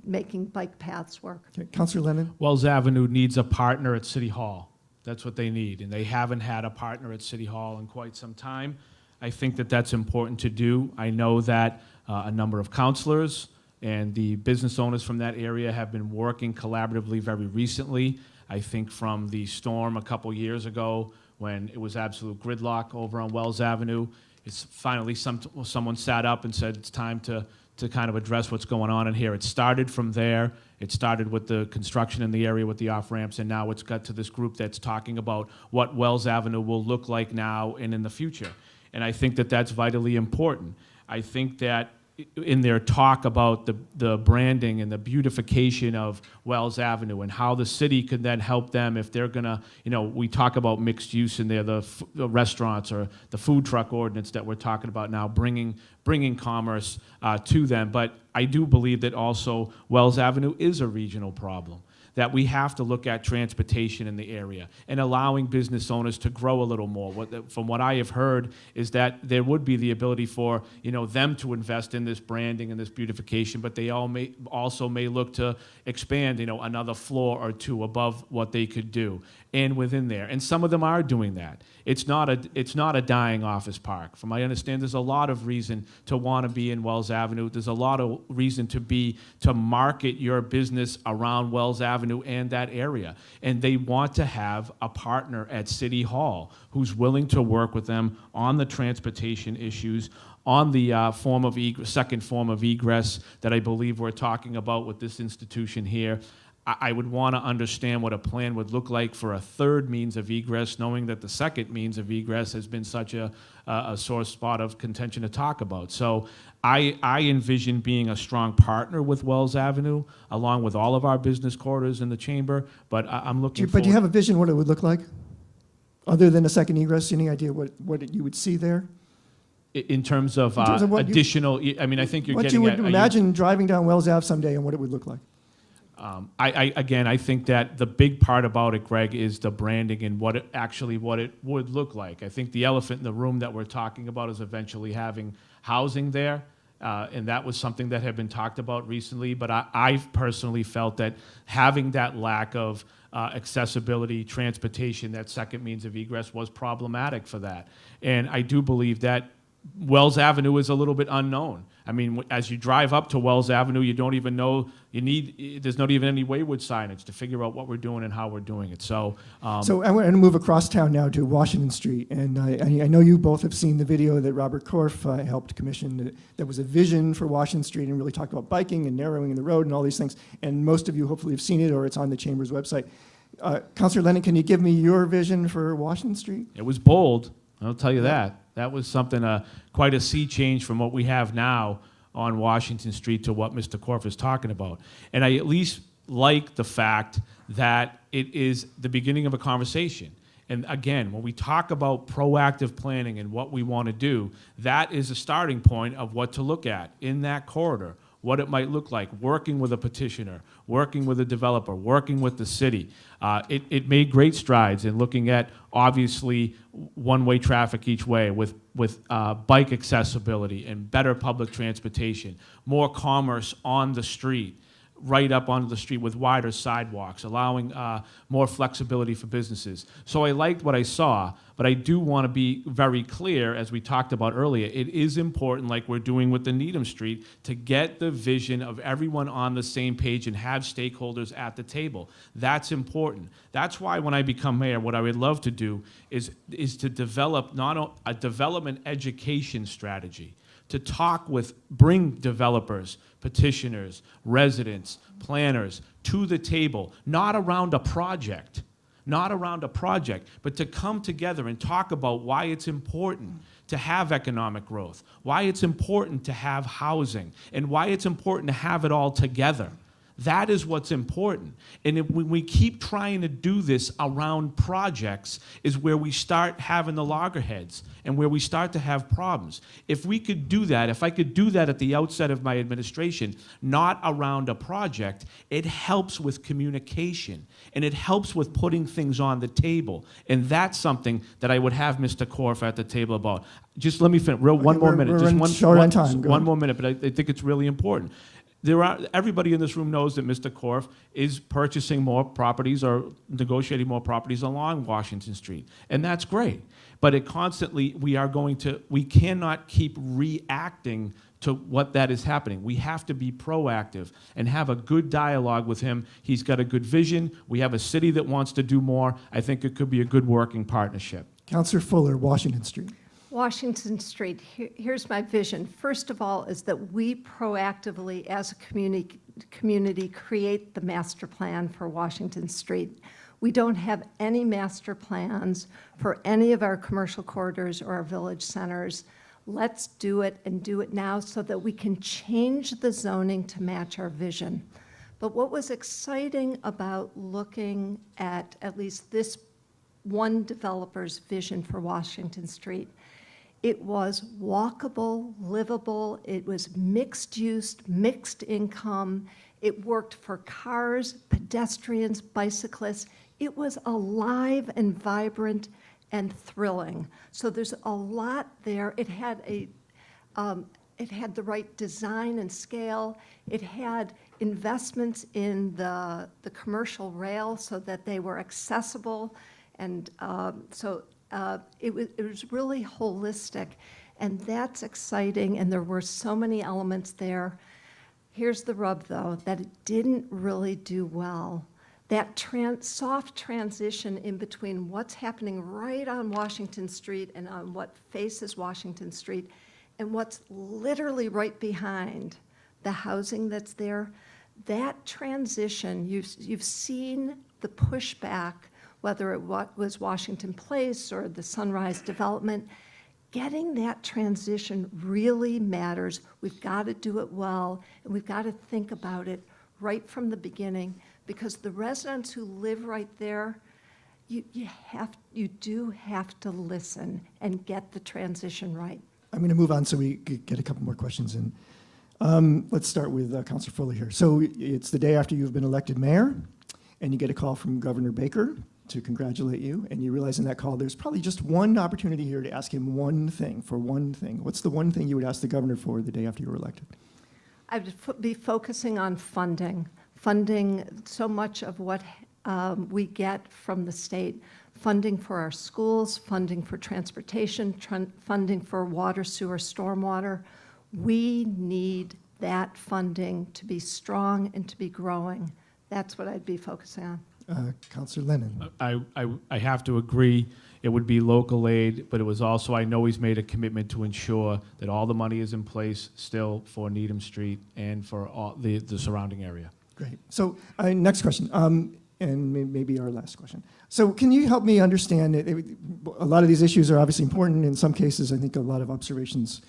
making bike paths work. Okay, Counselor Lennon? Wells Avenue needs a partner at City Hall. That's what they need, and they haven't had a partner at City Hall in quite some time. I think that that's important to do. I know that a number of counselors and the business owners from that area have been working collaboratively very recently. I think from the storm a couple years ago when it was absolute gridlock over on Wells Avenue, it's finally someone sat up and said it's time to kind of address what's going on in here. It started from there. It started with the construction in the area with the off-ramps, and now it's got to this group that's talking about what Wells Avenue will look like now and in the future. And I think that that's vitally important. I think that in their talk about the branding and the beautification of Wells Avenue and how the city could then help them if they're gonna, we talk about mixed use in there, the restaurants or the food truck ordinance that we're talking about now, bringing commerce to them. But I do believe that also Wells Avenue is a regional problem, that we have to look at transportation in the area and allowing business owners to grow a little more. From what I have heard is that there would be the ability for them to invest in this branding and this beautification, but they also may look to expand another floor or two above what they could do and within there. And some of them are doing that. It's not a dying office park. From what I understand, there's a lot of reason to want to be in Wells Avenue. There's a lot of reason to market your business around Wells Avenue and that area. And they want to have a partner at City Hall who's willing to work with them on the transportation issues, on the second form of egress that I believe we're talking about with this institution here. I would want to understand what a plan would look like for a third means of egress, knowing that the second means of egress has been such a sore spot of contention to talk about. So I envision being a strong partner with Wells Avenue, along with all of our business corridors in the chamber, but I'm looking But do you have a vision what it would look like? Other than a second egress, any idea what you would see there? in terms of, what you- additional, I think you're What getting you at. would imagine driving down Wells Ave someday and what it would look like? I think that the big part about it, Greg, is the branding and what it would look like. I think the elephant in the room that we're talking about is eventually having housing there, and that was something that had been talked about recently. But I've personally felt that having that lack of accessibility, transportation, that second means of egress was problematic for that. And I do believe that Wells Avenue is a little bit unknown. I mean, as you drive up to Wells Avenue, you don't even know there's not even any Wayward signage to figure out what we're doing and how we're doing it. So, So I want to move across town now to Washington Street, and I know you both have seen the video that Robert Korf helped commission. That was a vision for Washington Street and really talked about biking and narrowing the road and all these things. And most of you hopefully have seen it, or it's on the Chamber's website. Councilor Lennon, can you give me your vision for Washington Street? it was bold, I'll tell you that. That was something, quite a sea change from what we have now on Washington Street to what Mr. Korf is talking about. And I at least like the fact that it is the beginning of a conversation. And again, when we talk about proactive planning and what we want to do, that is a starting point of what to look at in that corridor, what it might look like, working with a petitioner, working with a developer, working with the city. It made great strides in looking at, obviously, one-way traffic each way with bike accessibility and better public transportation, more commerce on the street, right up onto the street with wider sidewalks, allowing more flexibility for businesses. So I liked what I saw, but I do want to be very clear, as we talked about earlier, it is important, like we're doing with the Needham Street, to get the vision of everyone on the same page and have stakeholders at the table. That's important. That's why when I become mayor, what I would love to do is to develop a development education strategy to talk with, bring developers, petitioners, residents, planners to the table, not around a project, but to come together and talk about why it's important to have economic growth, why it's important to have housing, and why it's important to have it all together. That is what's important. And when we keep trying to do this around projects is where we start having the loggerheads and where we start to have problems. If we could do that, if I could do that at the outset of my administration, not around a project, it helps with communication and it helps with putting things on the table. And that's something that I would have Mr. Korf at the table about. Just let me finish. One more minute. We're running short on time. Go One ahead. more minute, but I think it's really important. Everybody in this room knows that Mr. Korf is purchasing more properties or negotiating more properties along Washington Street, and that's great. But we cannot keep reacting to what that is happening. We have to be proactive and have a good dialogue with him. He's got a good vision. We have a city that wants to do more. I think it could be a good working partnership. Councilor Fuller, Washington Street. Washington Street, here's my vision. First of all, is that we proactively, as a community, create the master plan for Washington Street. We don't have any master plans for any of our commercial corridors or our village centers. Let's do it and do it now so that we can change the zoning to match our vision. But what was exciting about looking at least this one developer's vision for Washington Street, it was walkable, livable, it was mixed use, mixed income, it worked for cars, pedestrians, bicyclists. It was alive and vibrant and thrilling. So there's a lot there. It had the right design and scale. It had investments in the commercial rail so that they were accessible, and it was really holistic, and that's exciting, and there were so many elements there. Here's the rub, though, that it didn't really do well. That soft transition in between what's happening right on Washington Street and on what faces Washington Street and what's literally right behind the housing that's there, that transition, you've seen the pushback, whether it was Washington Place or the Sunrise development. Getting that transition really matters. We've got to do it well, and we've got to think about it right from the beginning, because the residents who live right there, you do have to listen and get the transition right. I'm going to move on so we could get a couple more questions in. Let's start with Councilor Fuller here. So it's the day after you've been elected mayor, and you get a call from Governor Baker to congratulate you, and you realize in that call there's probably just one opportunity here to ask him one thing. What's the one thing you would ask the governor for the day after you were elected? I would be focusing on funding so much of what we get from the state, funding for our schools, funding for transportation, funding for water, sewer, stormwater. We need that funding to be strong and to be growing. That's what I'd be focusing on. Councilor Lennon. I have to agree. It would be local aid, but it was also, I know he's made a commitment to ensure that all the money is in place still for Needham Street and for all the surrounding area. Great. So next question, and maybe our last question. So can you help me understand, a lot of these issues are obviously important. In some cases, I think a lot of observations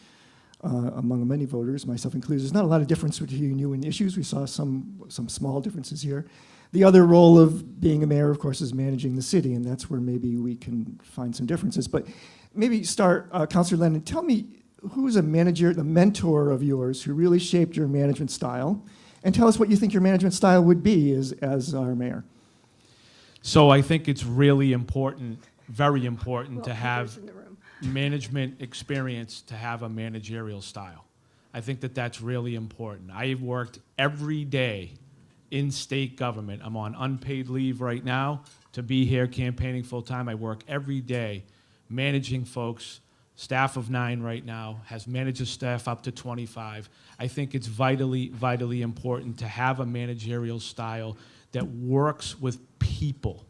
among many voters, myself included, there's not a lot of difference between you and issues. We saw some small differences here. The other role of being a mayor, of course, is managing the city, and that's where maybe we can find some differences. But maybe start, Councilor Lennon, tell me who's a manager, the mentor of yours who really shaped your management style, and tell us what you think your management style would be as our mayor. So I think it's really important, very important to have management experience, to have a managerial style. I think that that's really important. I've worked every day in state government. I'm on unpaid leave right now to be here campaigning full time. I work every day managing folks, staff of 9 right now, has managed a staff up to 25. I think it's vitally, vitally important to have a managerial style that works with people.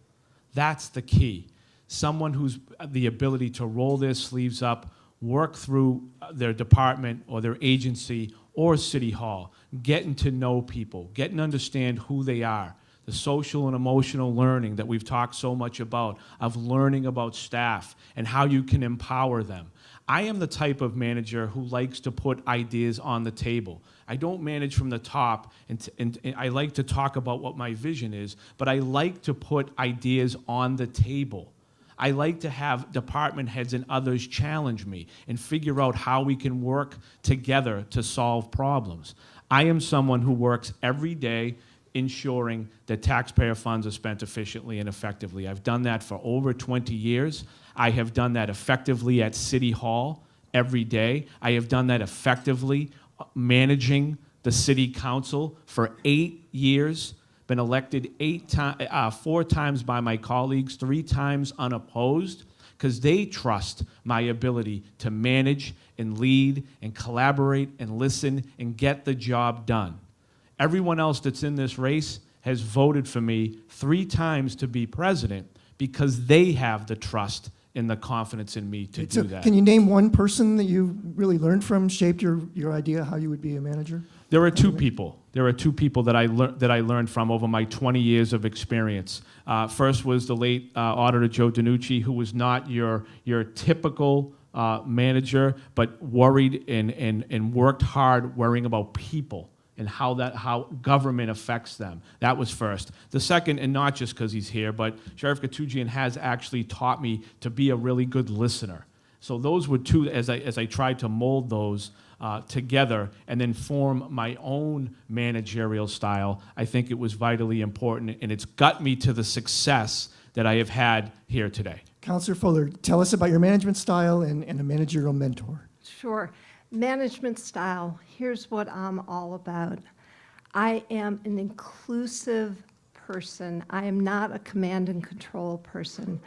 That's the key. Someone who's the ability to roll their sleeves up, work through their department or their agency or city hall, getting to know people, getting to understand who they are, the social and emotional learning that we've talked so much about, of learning about staff and how you can empower them. I am the type of manager who likes to put ideas on the table. I don't manage from the top, and I like to talk about what my vision is, but I like to put ideas on the table. I like to have department heads and others challenge me and figure out how we can work together to solve problems. I am someone who works every day ensuring that taxpayer funds are spent efficiently and effectively. I've done that for over 20 years. I have done that effectively at City Hall every day. I have done that effectively managing the City Council for 8 years. Been elected 4 times by my colleagues, 3 times unopposed, because they trust my ability to manage and lead and collaborate and listen and get the job done. Everyone else that's in this race has voted for me 3 times to be president because they have the trust and the confidence in me to do that. Can you name one person that you really learned from, shaped your idea how you would be a manager? There are 2 people. There are 2 people that I learned from over my 20 years of experience. First was the late Auditor Joe DiNucci, who was not your typical manager, but worried and worked hard worrying about people and how government affects them. That was first. The second, and not just because he's here, but Sheriff Katujian has actually taught me to be a really good listener. So those were 2, as I tried to mold those together and then form my own managerial style, I think it was vitally important, and it's got me to the success that I have had here today. Counselor Fuller, tell us about your management style and a managerial mentor. Sure. Management style, here's what I'm all about. I am an inclusive person. I am not a command and control person.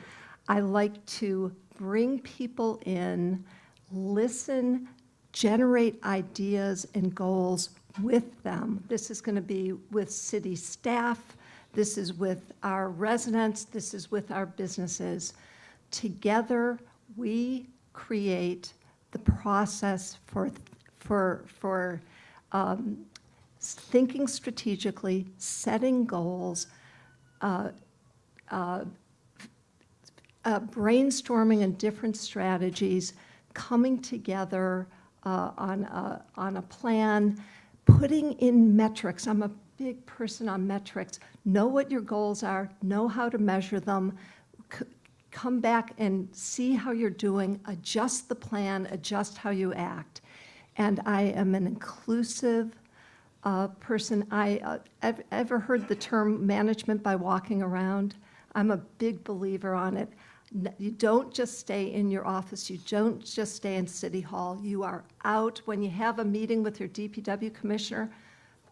I like to bring people in, listen, generate ideas and goals with them. This is going to be with city staff. This is with our residents. This is with our businesses. Together, we create the process for thinking strategically, setting goals, brainstorming on different strategies, coming together on a plan, putting in metrics. I'm a big person on metrics. Know what your goals are, know how to measure them, come back and see how you're doing, adjust the plan, adjust how you act. And I am an inclusive person. Ever heard the term management by walking around? I'm a big believer on it. You don't just stay in your office. You don't just stay in City Hall. You are out. When you have a meeting with your DPW commissioner,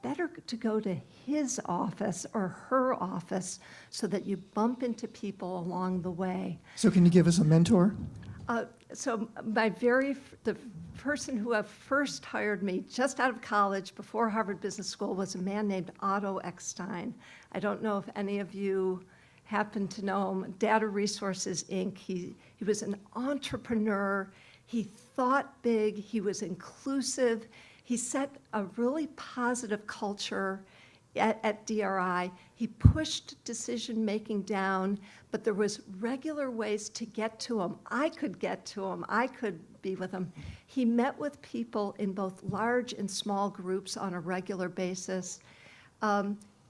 better to go to his office or her office so that you bump into people along the way. So can you give us a mentor? So the person who first hired me just out of college before Harvard Business School was a man named Otto Eckstein. I don't know if any of you happen to know him. Data Resources, Inc. He was an entrepreneur. He thought big. He was inclusive. He set a really positive culture at DRI. He pushed decision-making down, but there was regular ways to get to him. I could get to him. I could be with him. He met with people in both large and small groups on a regular basis.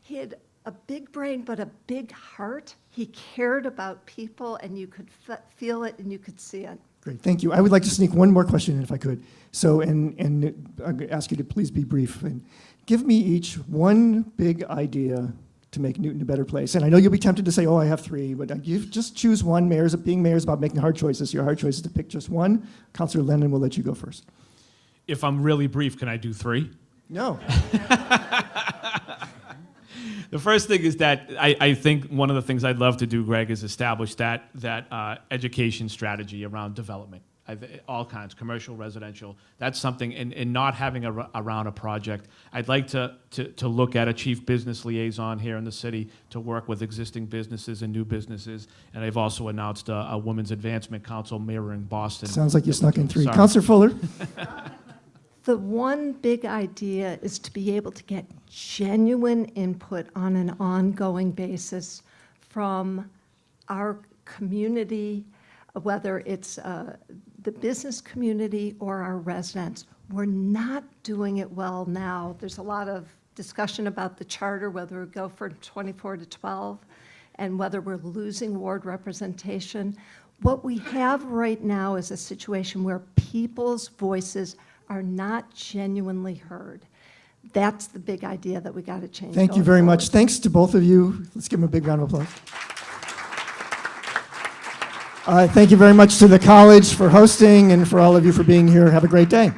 He had a big brain, but a big heart. He cared about people, and you could feel it and you could see it. Great, thank you. I would like to sneak one more question in if I could. So, and I ask you to please be brief. And give me each one big idea to make Newton a better place. And I know you'll be tempted to say, oh, I have 3, but just choose one. Being mayor is about making hard choices. Your hard choice is to pick just one. Counselor Lennon will let you go first. If I'm really brief, can I do 3? No. The first thing is that I think one of the things I'd love to do, Greg, is establish that education strategy around development. all kinds, commercial, residential. That's something, and not having around a project. I'd like to look at a chief business liaison here in the city to work with existing businesses and new businesses. And I've also announced a Women's Advancement Council mirroring Boston. Sounds like you snuck in 3. Sorry. Counselor Fuller? The one big idea is to be able to get genuine input on an ongoing basis from our community, whether it's the business community or our residents. We're not doing it well now. There's a lot of discussion about the charter, whether we go for 24 to 12, and whether we're losing ward representation. What we have right now is a situation where people's voices are not genuinely heard. That's the big idea that we got to change. Thank you going very forward. much. Thanks to both of you. Let's give them a big round of applause. Thank you very much to the college for hosting and for all of you for being here. Have a great day.